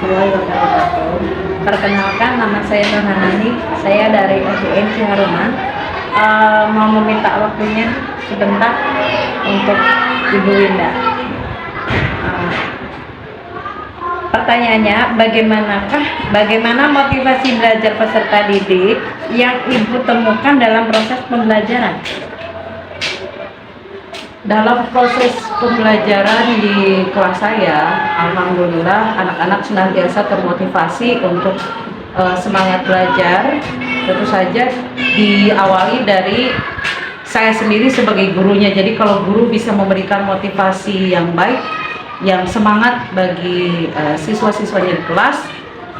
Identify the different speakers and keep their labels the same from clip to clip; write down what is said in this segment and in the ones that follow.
Speaker 1: warahmatullahi wabarakatuh. Perkenalkan, nama saya Nurhanani. Saya dari SDN Ciharuma. Mau meminta waktunya sebentar untuk Ibu Winda. Pertanyaannya, bagaimana motivasi belajar peserta didik yang Ibu temukan dalam proses pembelajaran?
Speaker 2: Dalam proses pembelajaran di kelas saya, alhamdulillah anak-anak senantiasa termotivasi untuk semangat belajar. Tentu saja diawali dari saya sendiri sebagai gurunya. Jadi kalau guru bisa memberikan motivasi yang baik, yang semangat bagi siswa-siswanya di kelas,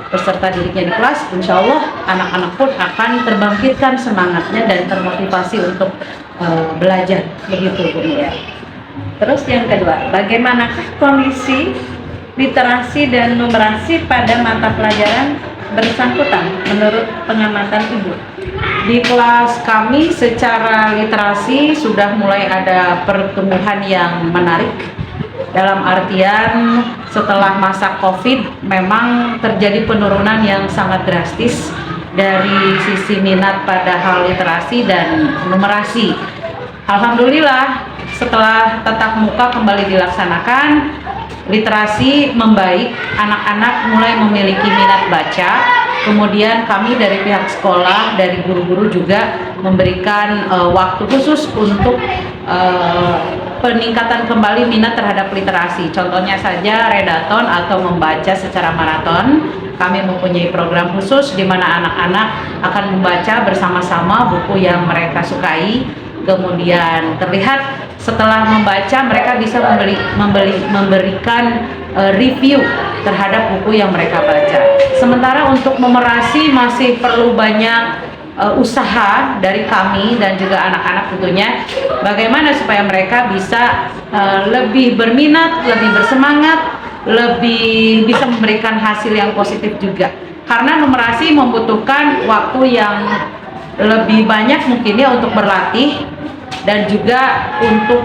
Speaker 2: peserta didiknya di kelas, insya Allah anak-anak pun akan terbangkitkan semangatnya dan termotivasi untuk belajar, begitu Bu ya.
Speaker 1: Terus yang kedua, bagaimanakah kondisi literasi dan numerasi pada mata pelajaran bersangkutan menurut pengamatan Ibu?
Speaker 2: Di kelas kami secara literasi sudah mulai ada pertumbuhan yang menarik. Dalam artian setelah masa COVID memang terjadi penurunan yang sangat drastis dari sisi minat pada hal literasi dan numerasi. Alhamdulillah setelah tatap muka kembali dilaksanakan, literasi membaik, anak-anak mulai memiliki minat baca. Kemudian kami dari pihak sekolah, dari guru-guru juga memberikan waktu khusus untuk peningkatan kembali minat terhadap literasi. Contohnya saja redaton atau membaca secara maraton. Kami mempunyai program khusus di mana anak-anak akan membaca bersama-sama buku yang mereka sukai. Kemudian terlihat setelah membaca mereka bisa memberikan review terhadap buku yang mereka baca. Sementara untuk numerasi masih perlu banyak usaha dari kami dan juga anak-anak tentunya, bagaimana supaya mereka bisa lebih berminat, lebih bersemangat, lebih bisa memberikan hasil yang positif juga. Karena numerasi membutuhkan waktu yang lebih banyak mungkin ya untuk berlatih dan juga untuk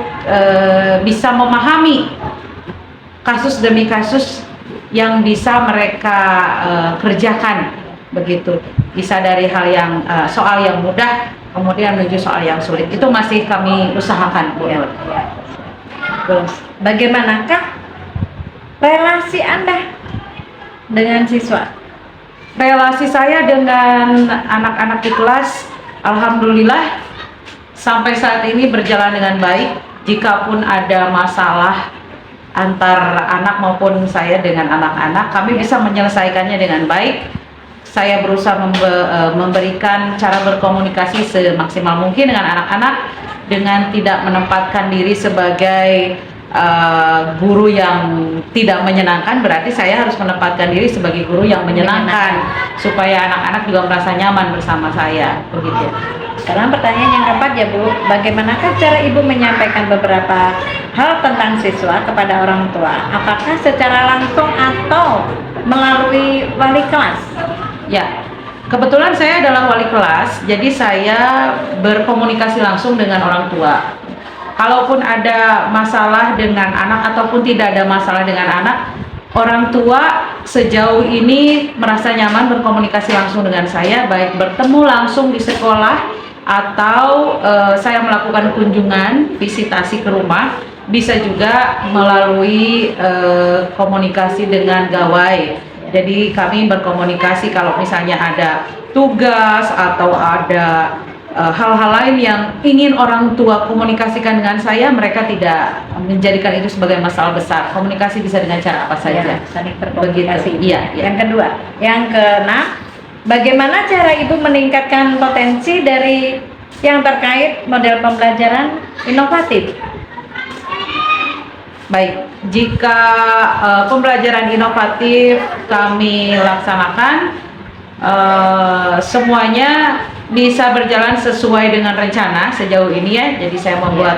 Speaker 2: bisa memahami kasus demi kasus yang bisa mereka kerjakan, begitu. Bisa dari hal yang soal yang mudah kemudian menuju soal yang sulit, itu masih kami usahakan Bu.
Speaker 1: Ya. Terus bagaimanakah relasi Anda dengan siswa?
Speaker 2: Relasi saya dengan anak-anak di kelas alhamdulillah sampai saat ini berjalan dengan baik. Jikapun ada masalah antar anak maupun saya dengan anak-anak, kami bisa menyelesaikannya dengan baik. Saya berusaha memberikan cara berkomunikasi semaksimal mungkin dengan anak-anak dengan tidak menempatkan diri sebagai guru yang tidak menyenangkan. Berarti saya harus menempatkan diri sebagai guru yang menyenangkan supaya anak-anak juga merasa nyaman bersama saya, begitu.
Speaker 1: Sekarang pertanyaan yang keempat ya Bu, bagaimanakah cara Ibu menyampaikan beberapa hal tentang siswa kepada orang tua? Apakah secara langsung atau melalui wali kelas?
Speaker 2: Ya, kebetulan saya adalah wali kelas, jadi saya berkomunikasi langsung dengan orang tua. Kalaupun ada masalah dengan anak ataupun tidak ada masalah dengan anak, orang tua sejauh ini merasa nyaman berkomunikasi langsung dengan saya, baik bertemu langsung di sekolah atau saya melakukan kunjungan visitasi ke rumah, bisa juga melalui komunikasi dengan gawai. Jadi kami berkomunikasi kalau misalnya ada tugas atau ada hal-hal lain yang ingin orang tua komunikasikan dengan saya, mereka tidak menjadikan itu sebagai masalah besar. Komunikasi bisa dengan cara apa saja.
Speaker 1: Ya, saling berkomunikasi.
Speaker 2: Iya.
Speaker 1: Yang kedua, yang keenam, bagaimana cara Ibu meningkatkan potensi dari yang terkait model pembelajaran inovatif?
Speaker 2: Baik, jika pembelajaran inovatif kami laksanakan, semuanya bisa berjalan sesuai dengan rencana sejauh ini ya. Jadi saya membuat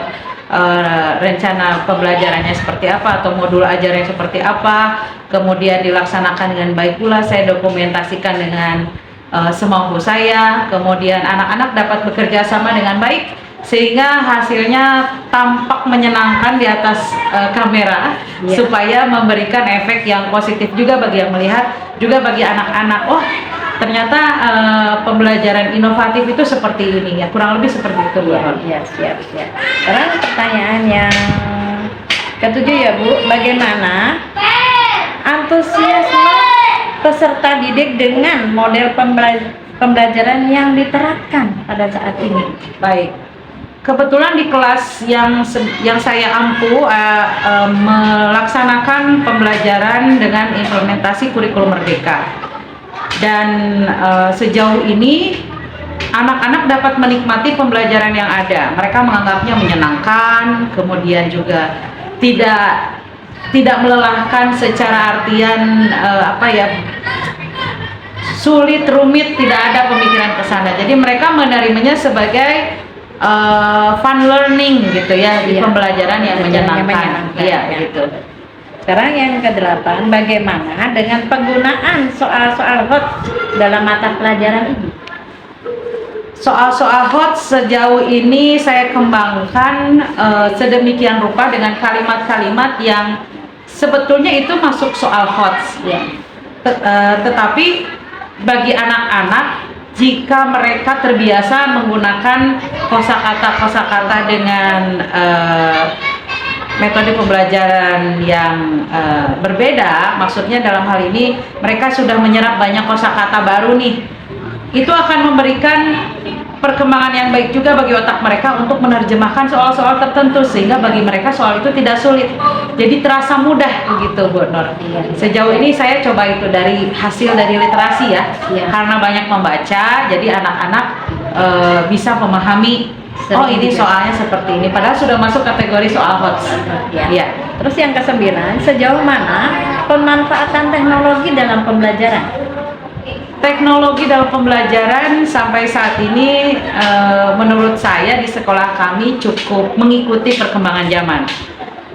Speaker 2: rencana pembelajarannya seperti apa atau modul ajarnya seperti apa, kemudian dilaksanakan dengan baik pula. Saya dokumentasikan dengan semampu saya, kemudian anak-anak dapat bekerja sama dengan baik sehingga hasilnya tampak menyenangkan di atas kamera, supaya memberikan efek yang positif juga bagi yang melihat, juga bagi anak-anak. Oh, ternyata pembelajaran inovatif itu seperti ini ya, kurang lebih seperti itu Bu.
Speaker 1: Ya, siap. Sekarang pertanyaan yang ketujuh ya Bu, bagaimana antusiasme peserta didik dengan model pembelajaran yang diterapkan pada saat ini?
Speaker 2: Baik, kebetulan di kelas yang saya ampu melaksanakan pembelajaran dengan implementasi kurikulum merdeka, dan sejauh ini anak-anak dapat menikmati pembelajaran yang ada. Mereka menganggapnya menyenangkan, kemudian juga tidak melelahkan secara artian sulit, rumit, tidak ada pemikiran ke sana. Jadi mereka menerimanya sebagai fun learning gitu ya, di pembelajaran yang menyenangkan. Iya, gitu.
Speaker 1: Sekarang yang ke-8, bagaimana dengan penggunaan soal-soal hot dalam mata pelajaran ini?
Speaker 2: Soal-soal hot sejauh ini saya kembangkan sedemikian rupa dengan kalimat-kalimat yang sebetulnya itu masuk soal hot ya. Tetapi bagi anak-anak, jika mereka terbiasa menggunakan kosakata dengan metode pembelajaran yang berbeda, maksudnya dalam hal ini mereka sudah menyerap banyak kosakata baru nih, itu akan memberikan perkembangan yang baik juga bagi otak mereka untuk menerjemahkan soal-soal tertentu, sehingga bagi mereka soal itu tidak sulit, jadi terasa mudah begitu Bu Nur. Sejauh ini saya coba itu dari hasil dari literasi ya, karena banyak membaca, jadi anak-anak bisa memahami, oh ini soalnya seperti ini, padahal sudah masuk kategori soal hot. Ya.
Speaker 1: Terus yang ke-9, sejauh mana pemanfaatan teknologi dalam pembelajaran?
Speaker 2: Teknologi dalam pembelajaran sampai saat ini menurut saya di sekolah kami cukup mengikuti perkembangan zaman.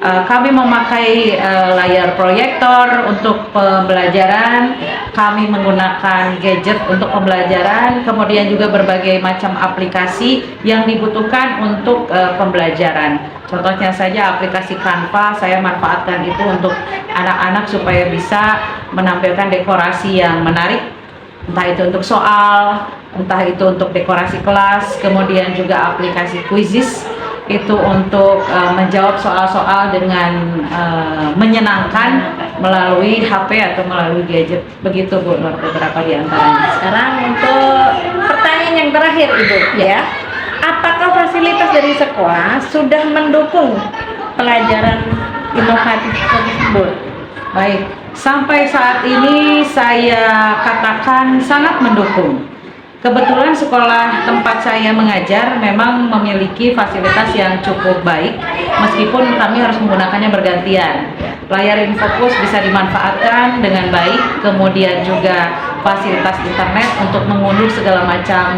Speaker 2: Kami memakai layar proyektor untuk pembelajaran, kami menggunakan gadget untuk pembelajaran, kemudian juga berbagai macam aplikasi yang dibutuhkan untuk pembelajaran. Contohnya saja aplikasi Canva, saya manfaatkan itu untuk anak-anak supaya bisa menampilkan dekorasi yang menarik, entah itu untuk soal, entah itu untuk dekorasi kelas, kemudian juga aplikasi Quizizz itu untuk menjawab soal-soal dengan menyenangkan melalui HP atau melalui gadget. Begitu Bu Nur, beberapa di antaranya.
Speaker 1: Sekarang untuk pertanyaan yang terakhir Ibu ya, apakah fasilitas dari sekolah sudah mendukung pelajaran inovatif tersebut?
Speaker 2: Baik, sampai saat ini saya katakan sangat mendukung. Kebetulan sekolah tempat saya mengajar memang memiliki fasilitas yang cukup baik, meskipun kami harus menggunakannya bergantian. Layar infocus bisa dimanfaatkan dengan baik, kemudian juga fasilitas internet untuk mengunduh segala macam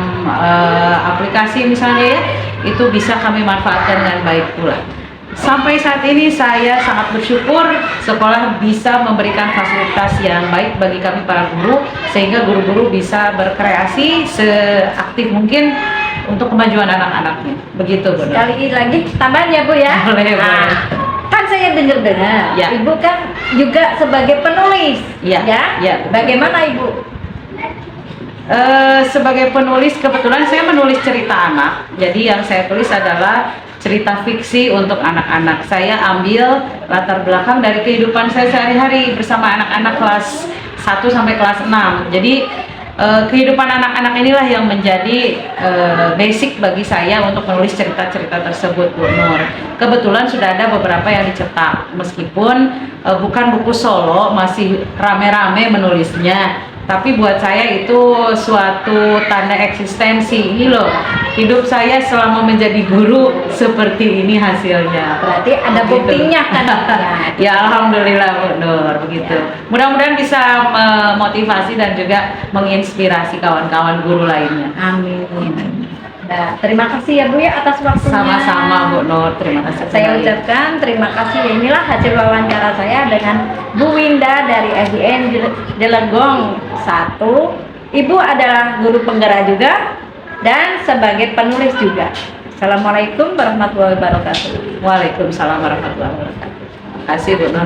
Speaker 2: aplikasi misalnya ya, itu bisa kami manfaatkan dengan baik pula. Sampai saat ini saya sangat bersyukur sekolah bisa memberikan fasilitas yang baik bagi kami para guru, sehingga guru-guru bisa berkreasi seaktif mungkin untuk kemajuan anak-anaknya. Begitu Bu.
Speaker 1: Sekali lagi tambahan ya Bu ya.
Speaker 2: Boleh.
Speaker 1: Kan saya dengar
Speaker 2: ya.
Speaker 1: Ibu kan juga sebagai penulis ya. Bagaimana Ibu?
Speaker 2: Sebagai penulis, kebetulan saya menulis cerita anak. Jadi yang saya tulis adalah cerita fiksi untuk anak-anak. Saya ambil latar belakang dari kehidupan saya sehari-hari bersama anak-anak kelas 1 sampai kelas 6. Jadi kehidupan anak-anak inilah yang menjadi basic bagi saya untuk menulis cerita-cerita tersebut Bu Nur. Kebetulan sudah ada beberapa yang dicetak, meskipun bukan buku solo, masih rame-rame menulisnya. Tapi buat saya itu suatu tanda eksistensi. Ini loh, hidup saya selama menjadi guru seperti ini hasilnya.
Speaker 1: Berarti ada buktinya kan?
Speaker 2: Ya alhamdulillah Bu Nur, begitu. Mudah-mudahan bisa memotivasi dan juga menginspirasi kawan-kawan guru lainnya.
Speaker 1: Amin. Nah, terima kasih ya Bu ya atas waktunya.
Speaker 2: Sama-sama Bu Nur, terima kasih.
Speaker 1: Saya ucapkan terima kasih. Inilah hasil wawancara saya dengan Bu Winda dari SDN Jelegong 1. Ibu adalah guru penggerak juga dan sebagai penulis juga. Assalamualaikum warahmatullahi wabarakatuh.
Speaker 2: Waalaikumsalam warahmatullahi wabarakatuh. Terima kasih Bu Nur.